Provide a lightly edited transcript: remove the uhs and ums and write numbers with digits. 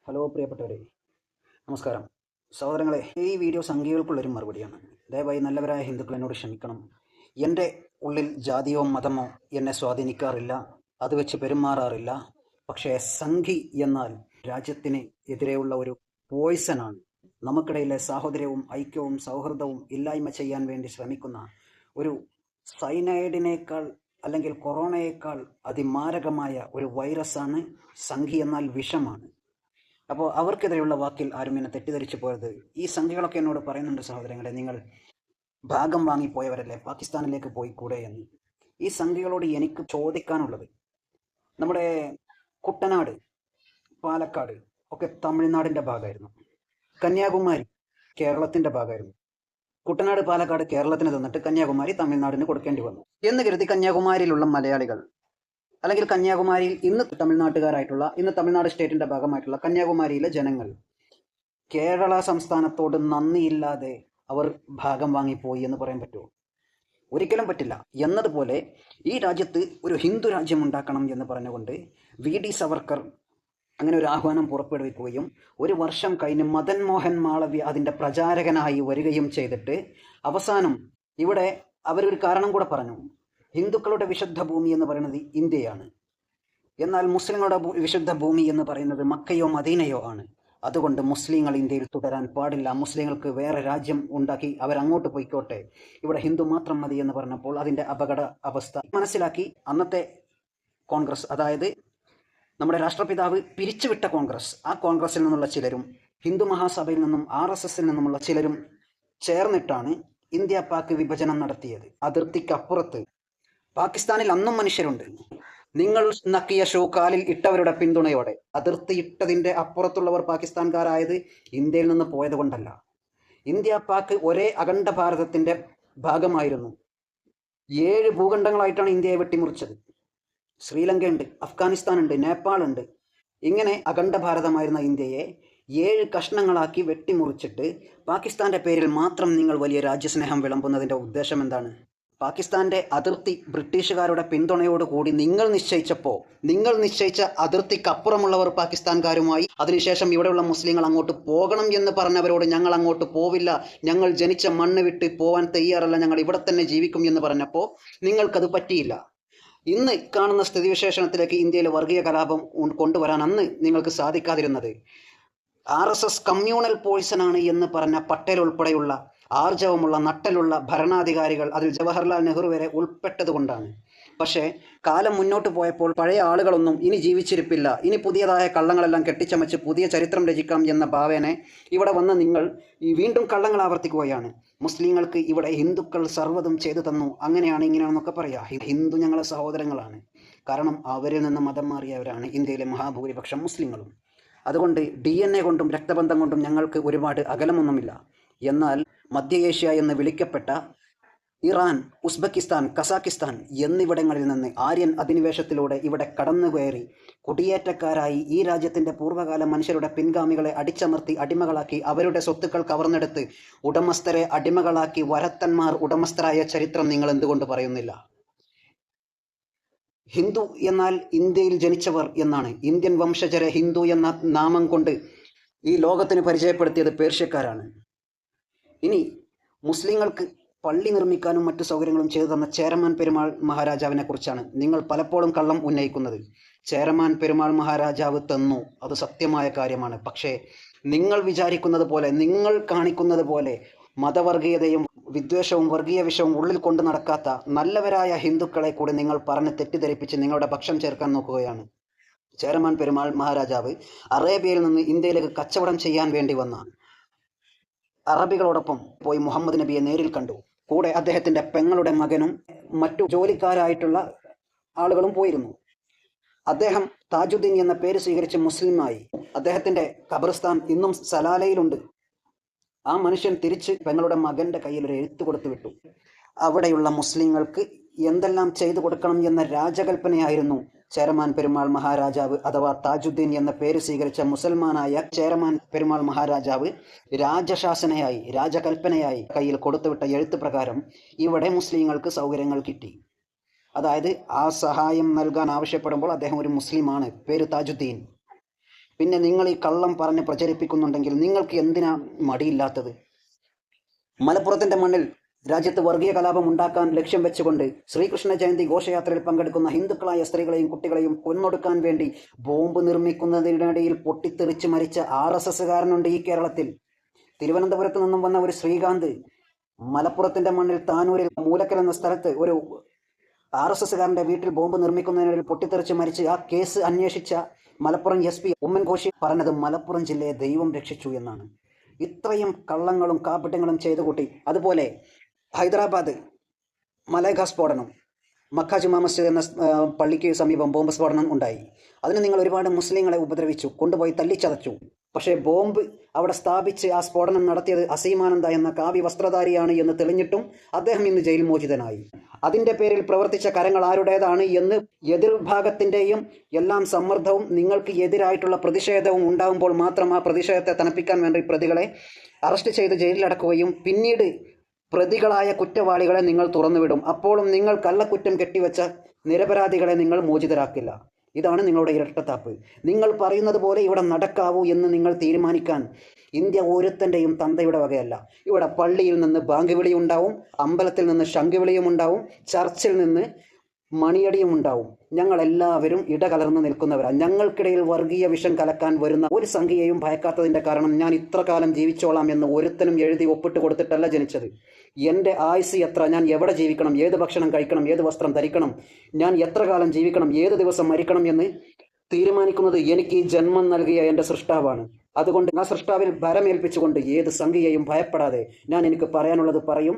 Hello പ്രിയപ്പെട്ടവരെ, നമസ്കാരം. സഹോദരങ്ങളെ, ഈ വീഡിയോ സംഖ്യകൾക്കുള്ളൊരു മറുപടിയാണ്. ദയവായി നല്ലവരായ ഹിന്ദുക്കൾ എന്നോട് ക്ഷമിക്കണം. എൻ്റെ ഉള്ളിൽ ജാതിയോ മതമോ എന്നെ സ്വാധീനിക്കാറില്ല, അത് വെച്ച് പെരുമാറാറില്ല. പക്ഷേ സംഘി എന്നാൽ രാജ്യത്തിന് എതിരെയുള്ള ഒരു പോയ്സനാണ്. നമുക്കിടയിലെ സാഹോദര്യവും ഐക്യവും സൗഹൃദവും ഇല്ലായ്മ ചെയ്യാൻ വേണ്ടി ശ്രമിക്കുന്ന ഒരു സൈനൈഡിനേക്കാൾ അല്ലെങ്കിൽ കൊറോണയേക്കാൾ അതിമാരകമായ ഒരു വൈറസാണ് സംഘി എന്നാൽ വിഷമാണ്. അപ്പോൾ അവർക്കെതിരെയുള്ള വാക്കിൽ ആരും എന്നെ തെറ്റിദ്ധരിച്ചു പോയത്. ഈ സംഖ്യകളൊക്കെ എന്നോട് പറയുന്നുണ്ട്, സഹോദരങ്ങളെ, നിങ്ങൾ ഭാഗം വാങ്ങിപ്പോയവരല്ലേ, പാകിസ്ഥാനിലേക്ക് പോയിക്കൂടെ എന്ന്. ഈ സംഖ്യകളോട് എനിക്ക് ചോദിക്കാനുള്ളത്, നമ്മുടെ കുട്ടനാട്, പാലക്കാട് ഒക്കെ തമിഴ്നാടിൻ്റെ ഭാഗമായിരുന്നു. കന്യാകുമാരി കേരളത്തിൻ്റെ ഭാഗമായിരുന്നു. കുട്ടനാട്, പാലക്കാട് കേരളത്തിന് തന്നിട്ട് കന്യാകുമാരി തമിഴ്നാടിന് കൊടുക്കേണ്ടി വന്നു എന്ന് കരുതി കന്യാകുമാരിയിലുള്ള മലയാളികൾ, അല്ലെങ്കിൽ കന്യാകുമാരിയിൽ ഇന്ന് തമിഴ്നാട് സ്റ്റേറ്റിന്റെ ഭാഗമായിട്ടുള്ള കന്യാകുമാരിയിലെ ജനങ്ങൾ കേരള സംസ്ഥാനത്തോട് നന്ദിയില്ലാതെ അവർ ഭാഗം വാങ്ങിപ്പോയി എന്ന് പറയാൻ പറ്റുമോ? ഒരിക്കലും പറ്റില്ല. എന്നതുപോലെ ഈ രാജ്യത്ത് ഒരു ഹിന്ദു രാജ്യം ഉണ്ടാക്കണം എന്ന് പറഞ്ഞുകൊണ്ട് VD സവർക്കർ അങ്ങനെ ഒരു ആഹ്വാനം പുറപ്പെടുവിക്കുകയും ഒരു വർഷം കഴിഞ്ഞ് മദൻ മോഹൻ മാളവ്യ അതിൻ്റെ പ്രചാരകനായി വരികയും ചെയ്തിട്ട് അവസാനം ഇവിടെ അവരൊരു കാരണം കൂടെ പറഞ്ഞു. ഹിന്ദുക്കളുടെ വിശുദ്ധ ഭൂമി എന്ന് പറയുന്നത് ഇന്ത്യയാണ്, എന്നാൽ മുസ്ലിങ്ങളുടെ വിശുദ്ധ ഭൂമി എന്ന് പറയുന്നത് മക്കയോ മദീനയോ ആണ്. അതുകൊണ്ട് മുസ്ലിങ്ങൾ ഇന്ത്യയിൽ തുടരാൻ പാടില്ല, മുസ്ലിങ്ങൾക്ക് വേറെ രാജ്യം ഉണ്ടാക്കി അവരങ്ങോട്ട് പോയിക്കോട്ടെ, ഇവിടെ ഹിന്ദു മാത്രം മതി എന്ന് പറഞ്ഞപ്പോൾ അതിൻ്റെ അപകട അവസ്ഥ മനസ്സിലാക്കി അന്നത്തെ കോൺഗ്രസ്, അതായത് നമ്മുടെ രാഷ്ട്രപിതാവ് പിരിച്ചുവിട്ട കോൺഗ്രസ്, ആ കോൺഗ്രസിൽ നിന്നുള്ള ചിലരും ഹിന്ദു മഹാസഭയിൽ നിന്നും RSSൽ നിന്നുമുള്ള ചിലരും ചേർന്നിട്ടാണ് ഇന്ത്യ പാക് വിഭജനം നടത്തിയത്. അതിർത്തിക്കപ്പുറത്ത് പാകിസ്ഥാനിൽ അന്നും മനുഷ്യരുണ്ട്. നിങ്ങൾ നക്കിയ ഷൂ കാലിൽ ഇട്ടവരുടെ പിന്തുണയോടെ. അതിർത്തി ഇട്ടതിൻ്റെ അപ്പുറത്തുള്ളവർ പാകിസ്ഥാൻകാരായത് ഇന്ത്യയിൽ നിന്ന് പോയത് കൊണ്ടല്ല. ഇന്ത്യ പാക് ഒരേ അഖണ്ഡ ഭാരതത്തിൻ്റെ ഭാഗമായിരുന്നു. 7 ഭൂഖണ്ഡങ്ങളായിട്ടാണ് ഇന്ത്യയെ വെട്ടിമുറിച്ചത്. ശ്രീലങ്കയുണ്ട്, അഫ്ഗാനിസ്ഥാനുണ്ട്, നേപ്പാളുണ്ട്. ഇങ്ങനെ അഖണ്ഡ ഭാരതമായിരുന്ന ഇന്ത്യയെ 7 കഷ്ണങ്ങളാക്കി വെട്ടിമുറിച്ചിട്ട് പാകിസ്ഥാന്റെ പേരിൽ മാത്രം നിങ്ങൾ വലിയ രാജ്യസ്നേഹം വിളമ്പുന്നതിൻ്റെ ഉദ്ദേശം എന്താണ്? പാകിസ്ഥാന്റെ അതിർത്തി ബ്രിട്ടീഷുകാരുടെ പിന്തുണയോടുകൂടി നിങ്ങൾ നിശ്ചയിച്ച അതിർത്തിക്കപ്പുറമുള്ളവർ പാകിസ്ഥാൻകാരുമായി, അതിനുശേഷം ഇവിടെയുള്ള മുസ്ലിങ്ങൾ അങ്ങോട്ട് പോകണം എന്ന് പറഞ്ഞവരോട് ഞങ്ങൾ അങ്ങോട്ട് പോവില്ല, ഞങ്ങൾ ജനിച്ച മണ്ണ് വിട്ട് പോവാൻ തയ്യാറല്ല, ഞങ്ങൾ ഇവിടെ തന്നെ ജീവിക്കും എന്ന് പറഞ്ഞപ്പോൾ നിങ്ങൾക്കത് പറ്റിയില്ല. ഇന്ന് കാണുന്ന സ്ഥിതിവിശേഷണത്തിലേക്ക് ഇന്ത്യയിൽ വർഗീയ കലാപം കൊണ്ടുവരാൻ അന്ന് നിങ്ങൾക്ക് സാധിക്കാതിരുന്നത് RSS കമ്മ്യൂണൽ പോയ്സനാണ് എന്ന് പറഞ്ഞ പട്ടേൽ ഉൾപ്പെടെയുള്ള ആർജവമുള്ള നട്ടലുള്ള ഭരണാധികാരികൾ, അതിൽ ജവഹർലാൽ നെഹ്റു വരെ ഉൾപ്പെട്ടതുകൊണ്ടാണ്. പക്ഷേ കാലം മുന്നോട്ട് പോയപ്പോൾ പഴയ ആളുകളൊന്നും ഇനി ജീവിച്ചിരിപ്പില്ല, ഇനി പുതിയതായ കള്ളങ്ങളെല്ലാം കെട്ടിച്ചമച്ച് പുതിയ ചരിത്രം രചിക്കാം എന്ന ഭാവേനെ ഇവിടെ വന്ന് നിങ്ങൾ വീണ്ടും കള്ളങ്ങൾ ആവർത്തിക്കുകയാണ്. മുസ്ലിങ്ങൾക്ക് ഇവിടെ ഹിന്ദുക്കൾ സർവ്വതും ചെയ്തു തന്നു, അങ്ങനെയാണ് ഇങ്ങനെയാണെന്നൊക്കെ പറയാം. ഹിന്ദു ഞങ്ങളെ സഹോദരങ്ങളാണ്, കാരണം അവരിൽ നിന്ന് മതം മാറിയവരാണ് ഇന്ത്യയിലെ മഹാഭൂരിപക്ഷം മുസ്ലിങ്ങളും. അതുകൊണ്ട് DNA കൊണ്ടും രക്തബന്ധം കൊണ്ടും ഞങ്ങൾക്ക് ഒരുപാട് അകലമൊന്നുമില്ല. എന്നാൽ മധ്യ ഏഷ്യ എന്ന് വിളിക്കപ്പെട്ട ഇറാൻ, ഉസ്ബെക്കിസ്ഥാൻ, കസാക്കിസ്ഥാൻ എന്നിവിടങ്ങളിൽ നിന്ന് ആര്യൻ അധിനിവേശത്തിലൂടെ ഇവിടെ കടന്നുകയറി കുടിയേറ്റക്കാരായി ഈ രാജ്യത്തിൻ്റെ പൂർവ്വകാല മനുഷ്യരുടെ പിൻഗാമികളെ അടിച്ചമർത്തി അടിമകളാക്കി അവരുടെ സ്വത്തുക്കൾ കവർന്നെടുത്ത് ഉടമസ്ഥരെ അടിമകളാക്കി വരത്തന്മാർ ഉടമസ്ഥരായ ചരിത്രം നിങ്ങൾ എന്തുകൊണ്ട് പറയുന്നില്ല? ഹിന്ദു എന്നാൽ ഇന്ത്യയിൽ ജനിച്ചവർ എന്നാണ്. ഇന്ത്യൻ വംശജരെ ഹിന്ദു എന്ന നാമം കൊണ്ട് ഈ ലോകത്തിന് പരിചയപ്പെടുത്തിയത് പേർഷ്യക്കാരാണ്. ഇനി മുസ്ലിങ്ങൾക്ക് പള്ളി നിർമ്മിക്കാനും മറ്റു സൗകര്യങ്ങളും ചെയ്തു തന്ന ചേരമാൻ പെരുമാൾ മഹാരാജാവിനെ കുറിച്ചാണ് നിങ്ങൾ പലപ്പോഴും കള്ളം ഉന്നയിക്കുന്നത്. ചേരമാൻ പെരുമാൾ മഹാരാജാവ് തന്നു, അത് സത്യമായ കാര്യമാണ്. പക്ഷേ നിങ്ങൾ വിചാരിക്കുന്നത് പോലെ, നിങ്ങൾ കാണിക്കുന്നത് പോലെ മതവർഗീയതയും വിദ്വേഷവും വർഗീയ വിഷവും ഉള്ളിൽ കൊണ്ടു നടക്കാത്ത നല്ലവരായ ഹിന്ദുക്കളെ കൂടി നിങ്ങൾ പറഞ്ഞ് തെറ്റിദ്ധരിപ്പിച്ച് നിങ്ങളുടെ പക്ഷം ചേർക്കാൻ നോക്കുകയാണ്. ചേരമാൻ പെരുമാൾ മഹാരാജാവ് അറേബ്യയിൽ നിന്ന് ഇന്ത്യയിലേക്ക് കച്ചവടം ചെയ്യാൻ വേണ്ടി വന്ന അറബികളോടൊപ്പം പോയി മുഹമ്മദ് നബിയെ നേരിൽ കണ്ടു. കൂടെ അദ്ദേഹത്തിൻ്റെ പെങ്ങളുടെ മകനും മറ്റു ജോലിക്കാരായിട്ടുള്ള ആളുകളും പോയിരുന്നു. അദ്ദേഹം താജുദ്ദീൻ എന്ന പേര് സ്വീകരിച്ച് മുസ്ലിമായി. അദ്ദേഹത്തിൻ്റെ ഖബർസ്ഥാൻ ഇന്നും സലാലയിലുണ്ട്. ആ മനുഷ്യൻ തിരിച്ച് പെങ്ങളുടെ മകൻ്റെ കയ്യിൽ ഒരു എഴുത്ത് കൊടുത്തു വിട്ടു. അവിടെയുള്ള മുസ്ലിങ്ങൾക്ക് എന്തെല്ലാം ചെയ്തു കൊടുക്കണം എന്ന രാജകൽപ്പനയായിരുന്നു ചേരമാൻ പെരുമാൾ മഹാരാജാവ് അഥവാ താജുദ്ദീൻ എന്ന പേര് സ്വീകരിച്ച മുസൽമാനായ ചേരമാൻ പെരുമാൾ മഹാരാജാവ് രാജകൽപ്പനയായി കയ്യിൽ കൊടുത്തുവിട്ട എഴുത്ത് പ്രകാരം ഇവിടെ മുസ്ലിങ്ങൾക്ക് സൗകര്യങ്ങൾ കിട്ടി. അതായത് ആ സഹായം നൽകാൻ ആവശ്യപ്പെടുമ്പോൾ അദ്ദേഹം ഒരു മുസ്ലിമാണ്, പേര് താജുദ്ദീൻ. പിന്നെ നിങ്ങൾ ഈ കള്ളം പറഞ്ഞ് പ്രചരിപ്പിക്കുന്നുണ്ടെങ്കിൽ നിങ്ങൾക്ക് എന്തിനാ മടിയില്ലാത്തത്? മലപ്പുറത്തിൻ്റെ മണ്ണിൽ രാജ്യത്ത് വർഗീയ കലാപം ഉണ്ടാക്കാൻ ലക്ഷ്യം വെച്ചുകൊണ്ട് ശ്രീകൃഷ്ണ ജയന്തി ഘോഷയാത്രയിൽ പങ്കെടുക്കുന്ന ഹിന്ദുക്കളായ സ്ത്രീകളെയും കുട്ടികളെയും കൊന്നൊടുക്കാൻ വേണ്ടി ബോംബ് നിർമ്മിക്കുന്നതിനിടയിൽ പൊട്ടിത്തെറിച്ച് മരിച്ച RSSകാരനുണ്ട് ഈ കേരളത്തിൽ. തിരുവനന്തപുരത്ത് നിന്നും വന്ന ഒരു ശ്രീകാന്ത് മലപ്പുറത്തിൻ്റെ മണ്ണിൽ താനൂരിൽ മൂലക്കൽ എന്ന സ്ഥലത്ത് ഒരു RSSകാരൻ്റെ വീട്ടിൽ ബോംബ് നിർമ്മിക്കുന്നതിനിടയിൽ പൊട്ടിത്തെറിച്ച് മരിച്ച് ആ കേസ് അന്വേഷിച്ച മലപ്പുറം SP ഉമ്മൻ കോശി പറഞ്ഞത് മലപ്പുറം ജില്ലയെ ദൈവം രക്ഷിച്ചു എന്നാണ്. ഇത്രയും കള്ളങ്ങളും കാപ്പട്യങ്ങളും ചെയ്തു കൂട്ടി. അതുപോലെ ഹൈദരാബാദ് മലൈഖ സ്ഫോടനം, മക്ക ജുമാ മസ്ജിദ് എന്ന പള്ളിക്ക് സമീപം ബോംബ് സ്ഫോടനം ഉണ്ടായി. അതിന് നിങ്ങൾ ഒരുപാട് മുസ്ലിങ്ങളെ ഉപദ്രവിച്ചു, കൊണ്ടുപോയി തല്ലിച്ചതച്ചു. പക്ഷേ ബോംബ് അവിടെ സ്ഥാപിച്ച് ആ സ്ഫോടനം നടത്തിയത് അസീമാനന്ദ എന്ന കാവ്യ വസ്ത്രധാരിയാണ് എന്ന് തെളിഞ്ഞിട്ടും അദ്ദേഹം ഇന്ന് ജയിൽ മോചിതനായി. അതിൻ്റെ പേരിൽ പ്രവർത്തിച്ച കരങ്ങൾ ആരുടേതാണ് എന്ന് എതിർഭാഗത്തിൻ്റെയും എല്ലാം സമ്മർദ്ദവും നിങ്ങൾക്ക് എതിരായിട്ടുള്ള പ്രതിഷേധവും ഉണ്ടാകുമ്പോൾ മാത്രം ആ പ്രതിഷേധത്തെ തണുപ്പിക്കാൻ വേണ്ടി പ്രതികളെ അറസ്റ്റ് ചെയ്ത് ജയിലിലടക്കുകയും പിന്നീട് പ്രതികളായ കുറ്റവാളികളെ നിങ്ങൾ തുറന്നുവിടും. അപ്പോഴും നിങ്ങൾ കള്ളക്കുറ്റം കെട്ടിവെച്ച നിരപരാധികളെ നിങ്ങൾ മോചിതരാക്കില്ല. ഇതാണ് നിങ്ങളുടെ ഇരട്ടത്താപ്പ്. നിങ്ങൾ പറയുന്നത് പോലെ ഇവിടെ നടക്കാവൂ എന്ന് നിങ്ങൾ തീരുമാനിക്കാൻ ഇന്ത്യ ഒരുത്തൻ്റെയും തന്തയുടെ വകയല്ല. ഇവിടെ പള്ളിയിൽ നിന്ന് ബാങ്ക് വിളിയും ഉണ്ടാവും, അമ്പലത്തിൽ നിന്ന് ശംഖുവിളിയും ഉണ്ടാവും, ചർച്ചിൽ നിന്ന് മണിയടിയും ഉണ്ടാവും. ഞങ്ങളെല്ലാവരും ഇടകലർന്ന് നിൽക്കുന്നവരാണ്. ഞങ്ങൾക്കിടയിൽ വർഗീയ വിഷം കലക്കാൻ വരുന്ന ഒരു സംഖ്യയെയും ഭയക്കാത്തതിൻ്റെ കാരണം ഞാൻ ഇത്ര കാലം ജീവിച്ചോളാം എന്ന് ഒരുത്തനും എഴുതി ഒപ്പിട്ട് കൊടുത്തിട്ടല്ല ജനിച്ചത്. എൻ്റെ ആയുസ് എത്ര, ഞാൻ എവിടെ ജീവിക്കണം, ഏത് ഭക്ഷണം കഴിക്കണം, ഏത് വസ്ത്രം ധരിക്കണം, ഞാൻ എത്ര കാലം ജീവിക്കണം, ഏത് ദിവസം മരിക്കണം എന്ന് തീരുമാനിക്കുന്നത് എനിക്ക് ജന്മം നൽകിയ എൻ്റെ സൃഷ്ടാവാണ്. അതുകൊണ്ട് ആ സൃഷ്ടാവിൽ ഭരമേൽപ്പിച്ചുകൊണ്ട് ഏത് സംഖ്യയെയും ഭയപ്പെടാതെ ഞാൻ എനിക്ക് പറയാനുള്ളത് പറയും.